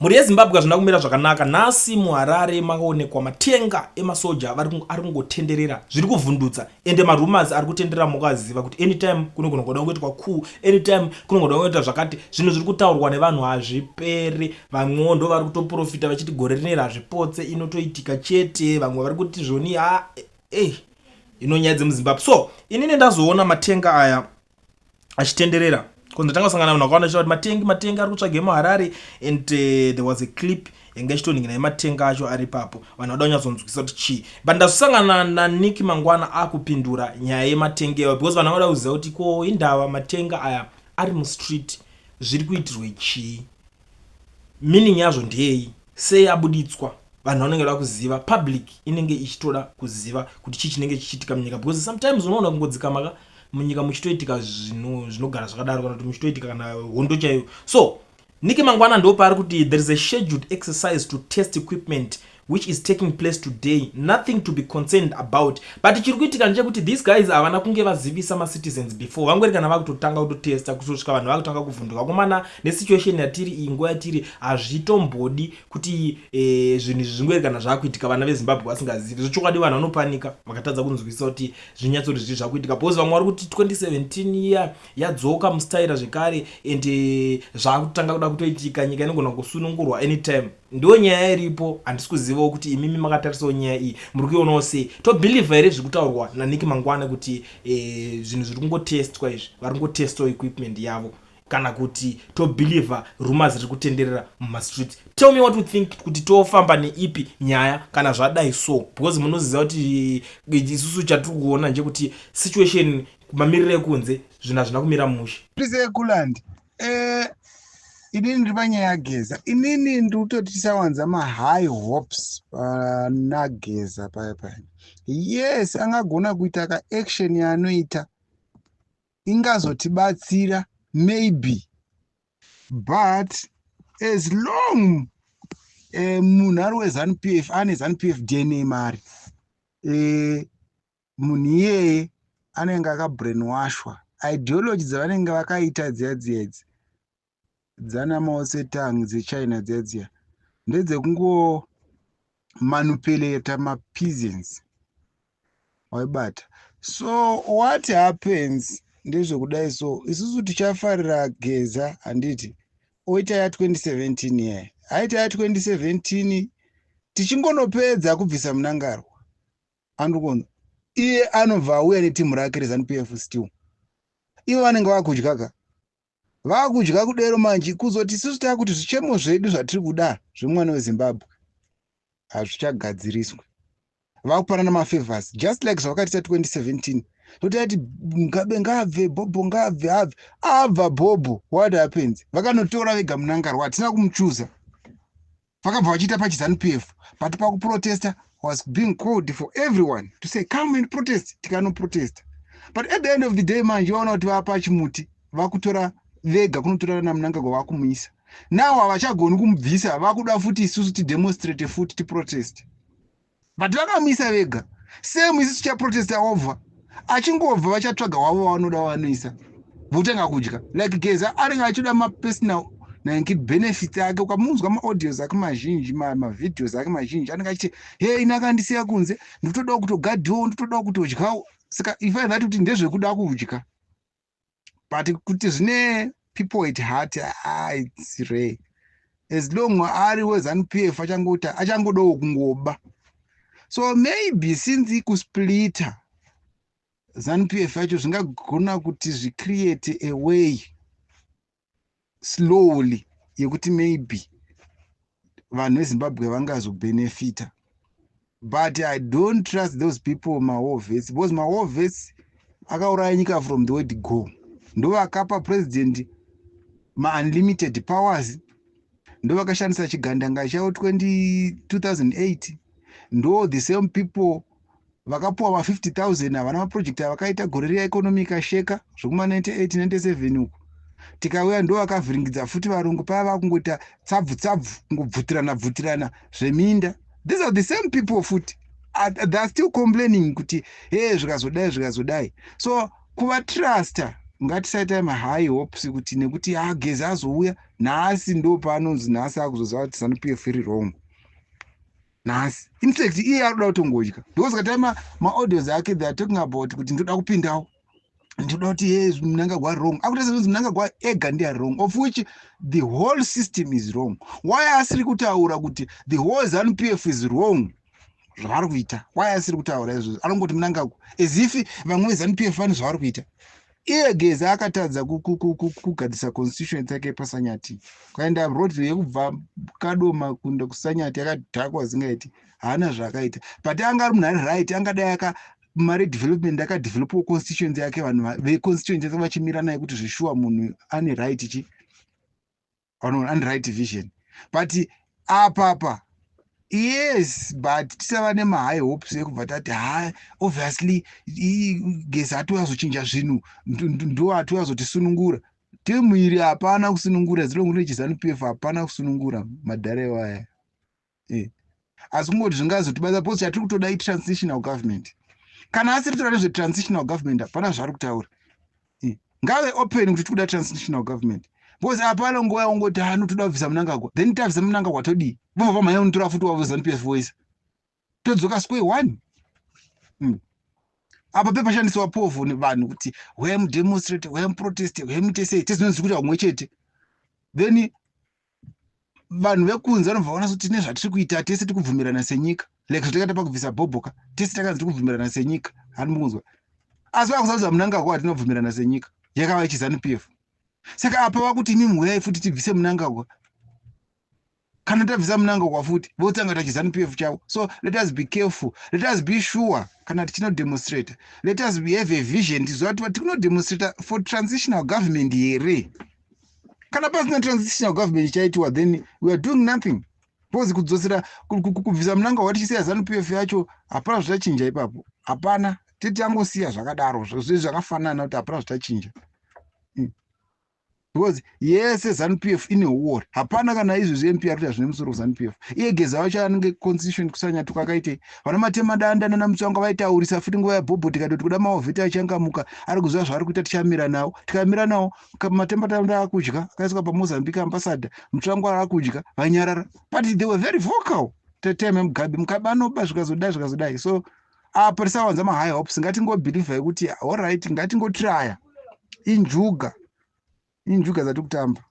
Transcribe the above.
Muri yeZimbabwe zvina kumira zvakanaka. Nhasi muHarare makaonekwa matenga emasoja ari kungotenderera zviri kuvhundutsa, ende marumors ari kutenderera mukaziva kuti anytime kunogona kuda kuitwa coup, anytime kunogona kuita zvakati. Zvinhu zviri kutaurwa nevanhu hazviperi. Vamwe ndo vari kutoprofita vachiti gore rineri hazvipotse, inotoitika chete. Vamwe vari kuti zvoni inonyaya dzemuZimbabwe. So inini ndazoona matenga aya achitenderera. Ndakanga sangana navanhu vakawanda kuti matenga ari kutsvage muHarare, and there was a clip yanga ichitoningina yematenga acho ari papo. Vanhu vada kunyatsonzwisisa kuti chii. But ndazosangana naNick Mangwana akupindura nyaya yematenga iwayo, because vanhu vada kuziva kuti ko indava matenga aya ari mustreet zviri kuitirwe chii, meaning yazvo ndei, sei abuditswa. Vanhu vanenge vada kuziva, public inenge ichitoda kuziva kuti chii chinenge chichiitika munyika, because sometimes unoona kungodzika munyika muchitoitika zvinogara zvakadaro, kana kuti muchitoitika kana hondo chaiyo. So Nick Mangwana ndo paari kuti there is a scheduled exercise to test equipment which is taking place today, nothing to be concerned about. But chiri kuitika ndechekuti these guys havana kunge vazivisa macitizens before. Vangori kana vakutotanga kutotesta kusvika vanhu vakutanga kuvhunduka. Kumana nesituation yatiri iyi, nguva yatiri, hazvitombodi kuti zvinhu zvingori kana zvakuitika vana veZimbabwe vasingazivi. Zvochokwadi vanhu vanopanika vakatadza kunzwisisa kuti zvinyatsori zviri zvakuitika, because vamwe vari kuti 2017 yadzoka mustaira zvekare, and zvakutanga kuda kutoitika, nyika inogona kusunungurwa anytime. Ndo nyaya iripo. Handisi kuzivawo kuti imimi makatarisawo nyaya iyi, muri kuionawo sei. Tobhilivha here zviri kutaurwa naNick Mangwana kuti zvinhu zviri kungotestwa izvi, vari kungotestawo equipment yavo, kana kuti tobhilivha rumors ziri kutenderera mumastreet. Tell me what you think, kuti tofamba neipi nyaya kana zvadai so, because munoziva kuti isusu chatiri kuona ndechekuti situation kumamiriro ekunze zvinhu hazvina kumira mushe. Kuland inini ndiri panyaya yageza. Inini ndiri kutoti tisawanza mahigh hopes nageza paya. Yes, angagona kuita ka-action yaanoita ingazotibatsira maybe, but as long munhu ari weZANU-PF ane ZANU-PF DNA mari, munhu iyeye anenge akabrainwashwa. Ideology dzavanenge vakaita dziya dzana Mao Zedong dzeChina dziya ndedzekungo manipulata mapeasants waibata. So what happens ndezvekudai. So isusu tichafarira geza, handiti oita ya 2017 yaye, aita ya 2017 tichingonopedza kubvisa munangarwa, andikona iye anobva auya netimu rake reZANU-PF still. Ivo vanenge vakudya vakudya kudero manje, kuzoti isusu takuti zvichemo zvedu zvatiri kuda zvemwana weZimbabwe hazvichagadziriswe. Vakupanana mafavors just like zvavakaita 2017. Totati Mugabe ngabve, Bobho ngabve, abva Bobho. What happens? Vakanotora vega munangarwa, hatina kumuchuza. Vakabva vachiita pachiZANU-PF, but pakuprotesta was being called for everyone to say come and protest. Tikano protest. But at the end of the day manje vaona kuti vapa chimuti, vakutora vega kunotora namunangagwa vakumuisa. Now havachagoni kumubvisa, vakuda futi isusu tidemonstrate futi tiprotest. But vakamisa vega. Same isusu tichaprotesta over. Achingobva vachatsvaga wavo vanoda vanoisa. Votanga kudya. Like Geza aringa achiuda mapersonal benefits ake, ukamunzwa maaudios ake mazhinji, mavideos ake mazhinji, anenge achiti hey inakandisiya kunze, ndinotoda kutogadhiwo, ndinotoda kutodyawo. Saka ifa that kuti ndezvekuda kudya. But kuti zvine people at heart, it's rare. As long ari weZANU-PF achangodawo kungoba. So maybe since ikusplita ZANU-PF yacho zvingagona kuti zvi-create a way slowly yekuti maybe vanhu veZimbabwe vangazobenefita. But I don't trust those people maWar Vets, because maWar Vets akauraya nyika from the word go. Ndo vakapa president unlimited powers. Ndo vakashandisa chigandanga chavo 2008. Ndo the same people vakapuwa ma 50,000 havana maproject avakaita gore reeconomic asheka zvekuma 98 97 uko. Tikauya ndo vakavhiringidza futi varungu pava kungoita tsabvu kungobvutirana zveminda. These are the same people futi. They are still complaining kuti hey zvikazodai. So kuva truster ngatisaita mahigh hopes kuti nekuti Gezi azouya nhasi ndo paanonzi nhasi akuzoziva kuti ZANU-PF iri wrong nhasi. In fact iye arikuda kutongodya because katama maaudios ake they are talking about kuti ndoda kupindawo ndoda kuti ye Mnangagwa wrong akutaisa kuti Mnangagwa ega ndiye wrong of which the whole system is wrong. Why asiri kutaura kuti the whole ZANU-PF is wrong zvavari kuita? Why asiri kutaura izvozvo? Anongoti Mnangagwa as if vamwe ZANU-PF vane zvavari kuita. Iye Gezi akatadza kugadzisa constitution yake paSanyati kaenda road yekubva Kadoma kunda kuSanyati yakadhakwa zingaiti haana zvakaita but anga ari munhare right angadai mari development akadevelopa constitution yake vanhu veconstitution yake vachimira naye kuti zvishuwa munhu ane right chi ane right vision but apapa yes but tisava nemahigh hopes ekubva tati obviously Gezi hatowazochinja zvinhu ndo hatowazotisunungura timu iri hapana kusunungura zilongune ZANU-PF hapana kusunungura madhare waya asi kungoti zvingazotibata posi chatiri kutoda transitional government kana asiri toda nezvetransitional government hapana zvari kutaura ngave open kuti tikuda transitional government because hapana nguva yaungoti toda kubvisa Mnangagwa then tabvisa Mnangagwa todii vobva pamhanya unotora futi wavo ZANU-PF voisa todzoka square one. Apa pepashandiswa povo nevanhu kuti demonstrate protest tesei tezvinonzi kuti hamwe chete then vanhu vekunze vanobva vaona kuti nezvatiri kuita tese tikubvumirana senyika like zvatakaita pakubvisa Bhoboka tese takanzi tikubvumirana senyika hari mukunzwa asi vakusaudza Mnangagwa hatinobvumirana senyika yakava ichiZANU-PF saka apa vakuti imi muyai futi tibvise Mnangagwa kana tabvisa Mnangagwa futi votanga tachi ZANU-PF chavo. So let us be careful, let us be sure kana tichino demonstrate, let us have a vision tiziva kuti tikuno demonstrate for transitional government here. Kana pasina transitional government chaitwa then we are doing nothing. Pozi kudzosera kubvisa Mnangagwa tichisiya ZANU-PF yacho hapana zvachinja ipapo hapana titi angosiya zvakadaro zvakafanana kuti hapana zvachinja because yese ZANU-PF ine war hapana kana izvozvi MP arikuita zvine musoro ZANU-PF iye Gezi wacho anenge constitution kuSanyati kwakaite vana Matema Danda nana Mutsvangwa vaitaurisa futi nguva yaBhobho tikati kuda maovheti achangamuka ari kuziva zvaari kuita tichamira nawo tikamira nawo Matema Danda akudya akaiswa paMozambique ambassador Mutsvangwa akudya vanyarara but they were very vocal time Mugabe anoba zvikazodai so apa tisawanza mahigh hopes ngatingobhilivha kuti all right ngatingotraya injuga dzati kutamba.